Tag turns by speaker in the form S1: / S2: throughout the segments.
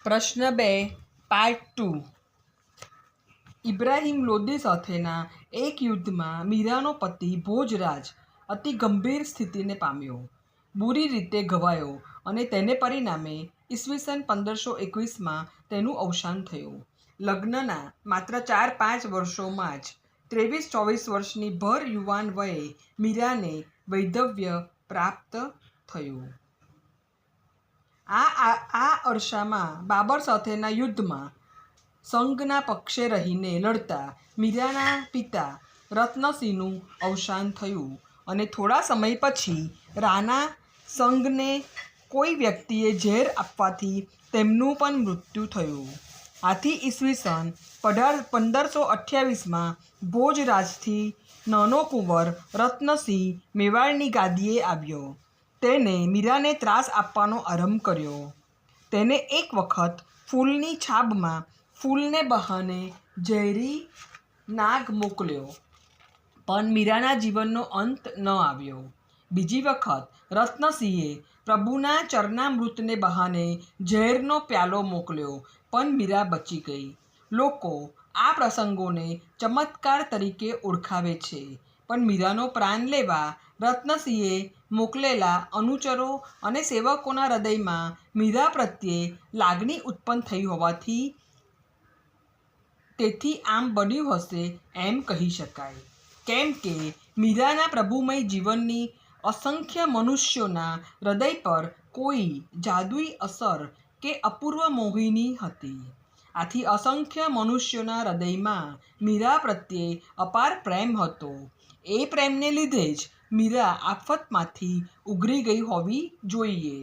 S1: પ્રશ્ન 2 પાર્ટ 2 ઇબ્રાહિમ લોદી સાથેના એક યુદ્ધમાં મીરાનો પતિ ભોજરાજ અતિ ગંભીર સ્થિતિને પામ્યો, બુરી રીતે ઘવાયો અને તેને પરિણામે ઈસવીસન 1521માં તેનું અવસાન થયું. લગ્નના માત્ર 4-5 વર્ષોમાં જ 23-24 વર્ષની ભર યુવાન વયે મીરાને વૈધવ્ય પ્રાપ્ત થયું. આ અરસામાં બાબર સાથેના યુદ્ધમાં સંઘના પક્ષે રહીને લડતા મીરાના પિતા રત્નસિંહનું અવસાન થયું અને થોડા સમય પછી રાણા સંઘને કોઈ વ્યક્તિએ ઝેર આપવાથી તેમનું પણ મૃત્યુ થયું. આથી ઈસવીસન 1528માં ભોજરાજથી નાનો કુંવર રત્નસિંહ મેવાડની ગાદીએ આવ્યો. તેને મીરાને ત્રાસ આપવાનો આરંભ કર્યો. તેને એક વખત ફૂલની છાબમાં ફૂલને બહાને ઝેરી નાગ મોકલ્યો, પણ મીરાના જીવનનો અંત ન આવ્યો. બીજી વખત રત્નસિંહે પ્રભુના ચરણામૃતને બહાને ઝેરનો પ્યાલો મોકલ્યો, પણ મીરા બચી ગઈ. લોકો આ પ્રસંગોને ચમત્કાર તરીકે ઓળખાવે છે, પણ મીરાનો પ્રાણ લેવા રત્નસિંહે મોકલેલા અનુચરો અને સેવકોના હૃદયમાં મીરા પ્રત્યે લાગણી ઉત્પન્ન થઈ હોવાથી તેથી આમ બન્યું હશે એમ કહી શકાય. કેમ કે મીરાના પ્રભુમય જીવનની અસંખ્ય મનુષ્યોના હૃદય પર કોઈ જાદુઈ અસર કે અપૂર્વ મોહિની હતી. આથી અસંખ્ય મનુષ્યોના હૃદયમાં મીરા પ્રત્યે અપાર પ્રેમ હતો. એ પ્રેમને લીધે જ મીરા આફતમાંથી ઉગરી ગઈ હોવી જોઈએ.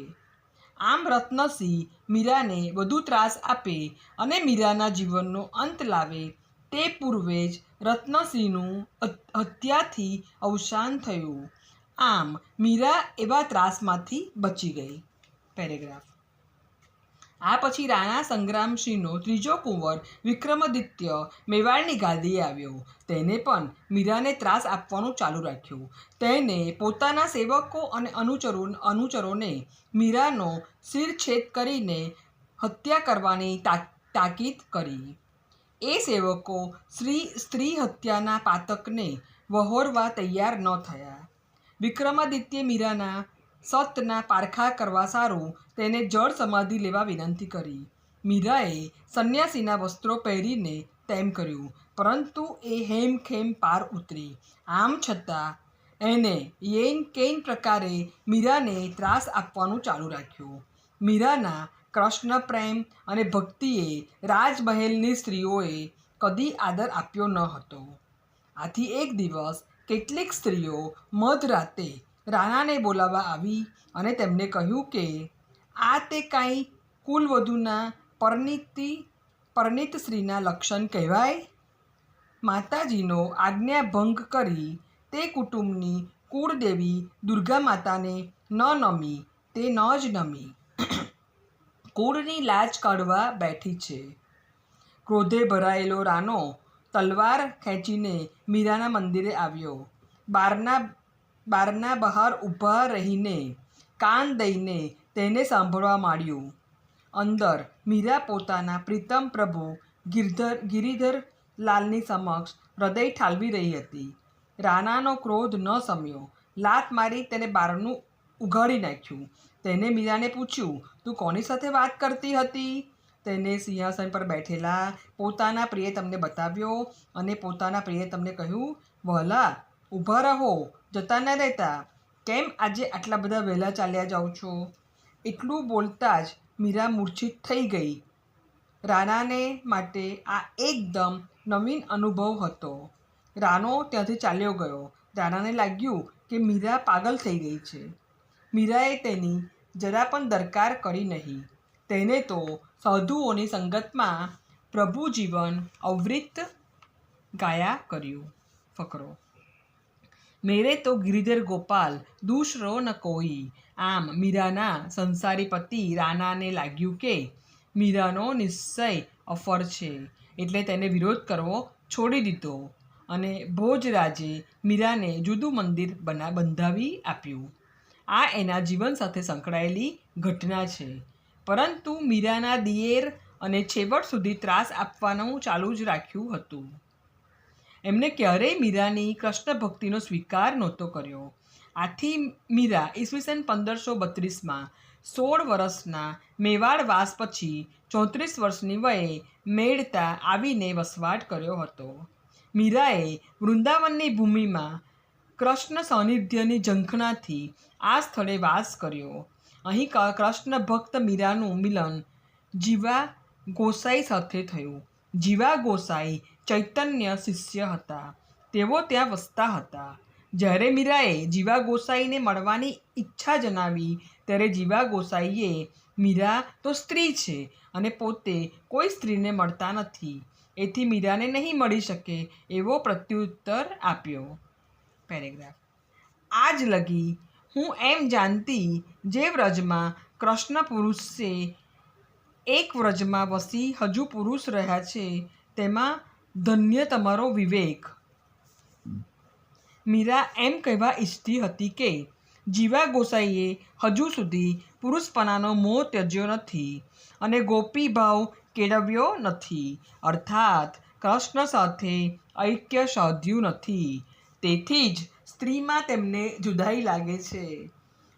S1: આમ રત્નસિંહ મીરાને વધુ ત્રાસ આપે અને મીરાના જીવનનો અંત લાવે તે પૂર્વે જ રત્નસિંહનું હત્યાથી અવસાન થયું. આમ મીરા એવા ત્રાસમાંથી બચી ગઈ. પેરેગ્રાફ. આ પછી રાણા સંગ્રામસિંહનો ત્રીજો કુંવર વિક્રમાદિત્ય મેવાડની ગાદીએ આવ્યો. તેને પણ મીરાને ત્રાસ આપવાનું ચાલુ રાખ્યું. તેને પોતાના સેવકો અને અનુચરોને મીરાનો શિરચ્છેદ કરીને હત્યા કરવાની તાકીદ કરી. એ સેવકો સ્ત્રી હત્યાના પાતકને વહોરવા તૈયાર ન થયા. વિક્રમાદિત્યે મીરાના સતના પારખા કરવા સારું તેને જળ સમાધિ લેવા વિનંતી કરી. મીરાએ સંન્યાસીના વસ્ત્રો પહેરીને તેમ કર્યું, પરંતુ એ હેમખેમ પાર ઉતરી. આમ છતાં એને યેન કેન પ્રકારે મીરાને ત્રાસ આપવાનું ચાલુ રાખ્યું. મીરાના કૃષ્ણ પ્રેમ અને ભક્તિએ રાજમહેલની સ્ત્રીઓએ કદી આદર આપ્યો ન હતો. આથી એક દિવસ કેટલીક સ્ત્રીઓ મધરાતે રાણાને બોલાવવા આવી અને તેમને કહ્યું કે આ તે કાંઈ કુલવધૂના પરિણીત સ્ત્રીના લક્ષણ કહેવાય? માતાજીનો આજ્ઞાભંગ કરી તે કુટુંબની કુળદેવી દુર્ગા માતાને ન નમી તે ન જ નમી. કુળની લાજ કાઢવા બેઠી છે. ક્રોધે ભરાયેલો રાનો તલવાર ખેંચીને મીરાના મંદિરે આવ્યો. બારના બહાર ઊભા રહીને કાન દઈને તેને સાંભળવા માંડ્યું. અંદર મીરા પોતાના પ્રીતમ પ્રભુ ગિરિધરલાલની સમક્ષ હૃદય ઠાલવી રહી હતી. રાણાનો ક્રોધ ન શમ્યો. લાત મારી તેને બારણું ઉઘાડી નાખ્યું. તેને મીરાને પૂછ્યું, તું કોની સાથે વાત કરતી હતી? તેને સિંહાસન પર બેઠેલા પોતાના પ્રિયતમને બતાવ્યો અને પોતાના પ્રિયતમને કહ્યું, વહાલા, ઊભા રહો, જતા ન રહેતા. કેમ આજે આટલા બધા વહેલા ચાલ્યા જાઓ છો? એટલું બોલતા જ મીરા મૂર્છિત થઈ ગઈ. રાણાને માટે આ એકદમ નવીન અનુભવ હતો. રાનો ત્યાંથી ચાલ્યો ગયો. રાણાને લાગ્યું કે મીરા પાગલ થઈ ગઈ છે. મીરાએ તેની જરા પણ દરકાર કરી નહીં. તેને તો સાધુઓની સંગતમાં પ્રભુ જીવન અવૃત ગાયા કર્યું. ફકરો. મેરે તો ગિરિધર ગોપાલ દૂસરો ન કોઈ. આમ મીરાના સંસારી પતિ રાણાને લાગ્યું કે મીરાનો નિશ્ચય અફર છે, એટલે તેને વિરોધ કરવો છોડી દીધો અને ભોજરાજે મીરાને જુદું મંદિર બંધાવી આપ્યું. આ એના જીવન સાથે સંકળાયેલી ઘટના છે. પરંતુ મીરાના દિયર અને છેવટ સુધી ત્રાસ આપવાનું ચાલુ જ રાખ્યું હતું. એમને ક્યારેય મીરાની કૃષ્ણ ભક્તિનો સ્વીકાર નહોતો કર્યો. આથી મીરા ઈસવીસન 1532માં 16 વર્ષના મેવાડવાસ પછી 34 વર્ષની વયે મેળતા આવીને વસવાટ કર્યો હતો. મીરાએ વૃંદાવનની ભૂમિમાં કૃષ્ણ સાનિધ્યની ઝંખનાથી આ સ્થળે વાસ કર્યો. અહીં કૃષ્ણ ભક્ત મીરાનું મિલન જીવા ગોસાઈ સાથે થયું. જીવા ગોસાઈ ચૈતન્ય શિષ્ય હતા. તેઓ ત્યાં વસતા હતા. જ્યારે મીરાએ જીવા ગોસાઈને મળવાની ઈચ્છા જણાવી ત્યારે જીવા ગોસાઈએ મીરા તો સ્ત્રી છે અને પોતે કોઈ સ્ત્રીને મળતા નથી, એથી મીરાને નહીં મળી શકે એવો પ્રત્યુત્તર આપ્યો. પેરેગ્રાફ. આજ લગી હું એમ જાણતી જે વ્રજમાં કૃષ્ણ પુરુષે એક વ્રજમાં વસી હજુ પુરુષ રહ્યા છે તેમાં ધન્ય તમારો વિવેક. મીરા એમ કહેવા ઈચ્છતી હતી કે જીવા ગોસાઈએ હજુ સુધી પુરુષપણાનો મોહ ત્યજ્યો નથી અને ગોપી ભાવ કેળવ્યો નથી, અર્થાત કૃષ્ણ સાથે ઐક્ય સાધ્યું નથી. તેથી જ સ્ત્રીમાં તેમને જુદાઈ લાગે છે.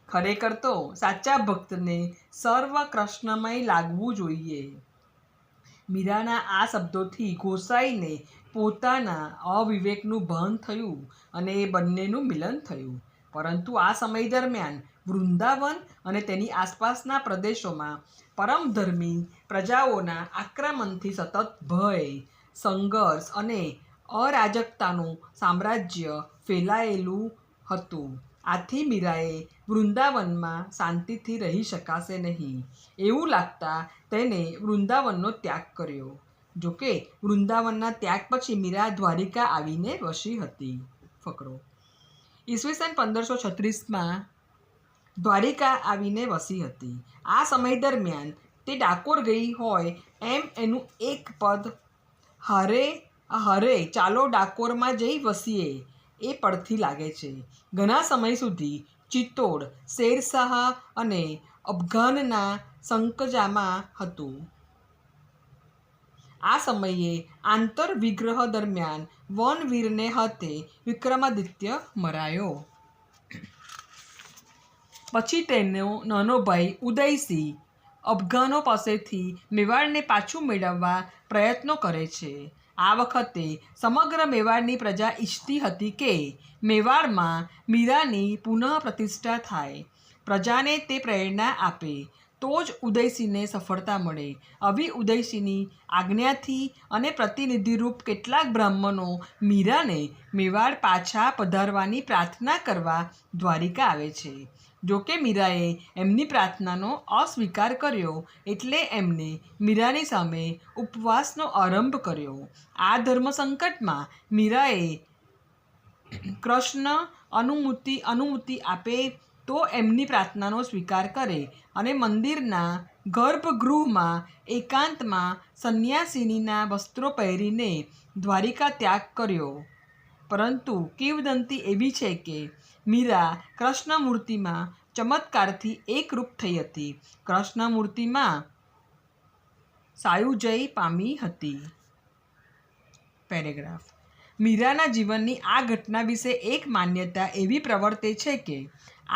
S1: ખરેખર તો સાચા ભક્તને સર્વ કૃષ્ણમય લાગવું જોઈએ. મીરાના આ શબ્દોથી ગોસાઈને પોતાના અવિવેકનું ભાન થયું અને એ બંનેનું મિલન થયું. પરંતુ આ સમય દરમિયાન વૃંદાવન અને તેની આસપાસના પ્રદેશોમાં પરમધર્મી પ્રજાઓના આક્રમણથી સતત ભય, સંઘર્ષ અને અરાજકતાનું સામ્રાજ્ય ફેલાયેલું હતું. આથી મીરાએ વૃંદાવનમાં શાંતિથી રહી શકાશે નહીં એવું લાગતા તેને વૃંદાવનનો ત્યાગ કર્યો. જોકે વૃંદાવનના ત્યાગ પછી મીરા દ્વારિકા આવીને વસી હતી. ફકરો. ઈસવીસન 1536માં દ્વારિકા આવીને વસી હતી. આ સમય દરમિયાન તે ડાકોર ગઈ હોય એમ એનું એક પદ હરે હરે ચાલો ડાકોરમાં જઈ વસીએ એ પડથી લાગે છે. ઘણા સમય સુધી ચિત્તોડ, શેરશાહ અને અફઘાનના સંકજામાં હતું. આ સમયે આંતરવિગ્રહ દરમિયાન વનવીરને હાથે વિક્રમાદિત્ય મરાયો. પછી તેનો નાનો ભાઈ ઉદયસિંહ અફઘાનો પાસેથી મેવાડને પાછું મેળવવા પ્રયત્નો કરે છે. આ વખતે સમગ્ર મેવાડની પ્રજા ઈચ્છતી હતી કે મેવાડમાં મીરાની પુનઃ પ્રતિષ્ઠા થાય. પ્રજાને તે પ્રેરણા આપે તો જ ઉદયસિંહને સફળતા મળે. આવી ઉદયસિંહની આજ્ઞાથી અને પ્રતિનિધિરૂપ કેટલાક બ્રાહ્મણો મીરાને મેવાડ પાછા પધારવાની પ્રાર્થના કરવા દ્વારિકા આવે છે. જોકે મીરાએ એમની પ્રાર્થનાનો અસ્વીકાર કર્યો એટલે એમને મીરાની સામે ઉપવાસનો આરંભ કર્યો. આ ધર્મ સંકટમાં મીરાએ કૃષ્ણ અનુમતિ આપે તો એમની પ્રાર્થનાનો સ્વીકાર કરે અને મંદિરના ગર્ભગૃહમાં એકાંતમાં સંન્યાસિનીના વસ્ત્રો પહેરીને દ્વારિકા ત્યાગ કર્યો. પરંતુ કિંવદંતી એવી છે કે મીરા કૃષ્ણમૂર્તિમાં ચમત્કારથી એકરૂપ થઈ હતી. કૃષ્ણમૂર્તિમાં સાયુજ્ય પામી હતી. પેરેગ્રાફ. મીરાના જીવનની આ ઘટના વિશે એક માન્યતા એવી પ્રવર્તે છે કે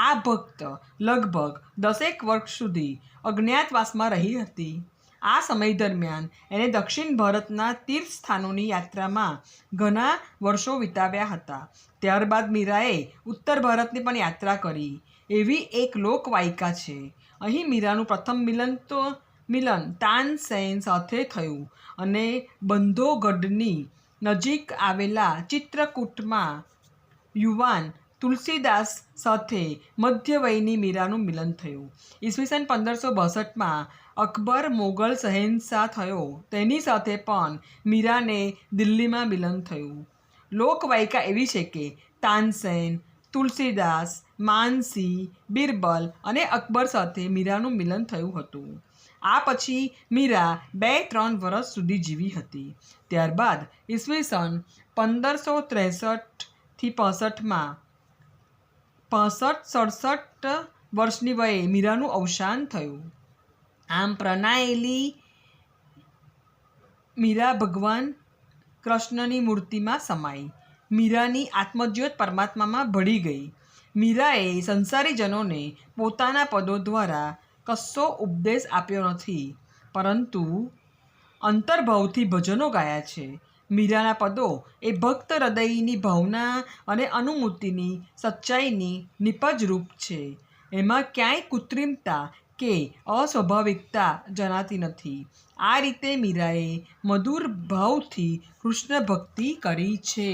S1: આ ભક્ત લગભગ 10 વર્ષ સુધી અજ્ઞાતવાસમાં રહી હતી. આ સમય દરમિયાન એણે દક્ષિણ ભારતના તીર્થ સ્થાનોની યાત્રામાં ઘણા વર્ષો વિતાવ્યા હતા. ત્યારબાદ મીરાએ ઉત્તર ભારતની પણ યાત્રા કરી એવી એક લોકવાયકા છે. અહીં મીરાનું પ્રથમ મિલન તાનસેન સાથે થયું અને બંધોગઢની નજીક આવેલા ચિત્રકૂટમાં યુવાન તુલસીદાસ સાથે મધ્યવયની મીરાનું મિલન થયું. ઈસવીસન 1562માં અકબર મોગલ શહેનશાહ થયો તેની સાથે પણ મીરાને દિલ્હીમાં મિલન થયું. લોકવાયકા એવી છે કે તાનસેન, તુલસીદાસ, માનસિંહ, બિરબલ અને અકબર સાથે મીરાનું મિલન થયું હતું. આ પછી મીરા 2-3 વર્ષ સુધી જીવી હતી. ત્યારબાદ ઈસવીસન 1563-65માં 65-67 વર્ષની વયે મીરાનું અવસાન થયું. આમ પ્રણાયેલી મીરા ભગવાન કૃષ્ણની મૂર્તિમાં સમાઈ. મીરાની આત્મજ્યોત પરમાત્મામાં ભળી ગઈ. મીરાએ સંસારીજનોને પોતાના પદો દ્વારા કશો ઉપદેશ આપ્યો નથી, પરંતુ અંતર્ભાવથી ભજનો ગાયા છે. મીરાના પદો એ ભક્ત હૃદયની ભાવના અને અનુભૂતિની સચ્ચાઈની નિપજ રૂપ છે. એમાં ક્યાંય કૃત્રિમતા કે અસ્વાભાવિકતા જણાતી નથી. આ રીતે મીરાએ મધુર ભાવથી કૃષ્ણ ભક્તિ કરી છે.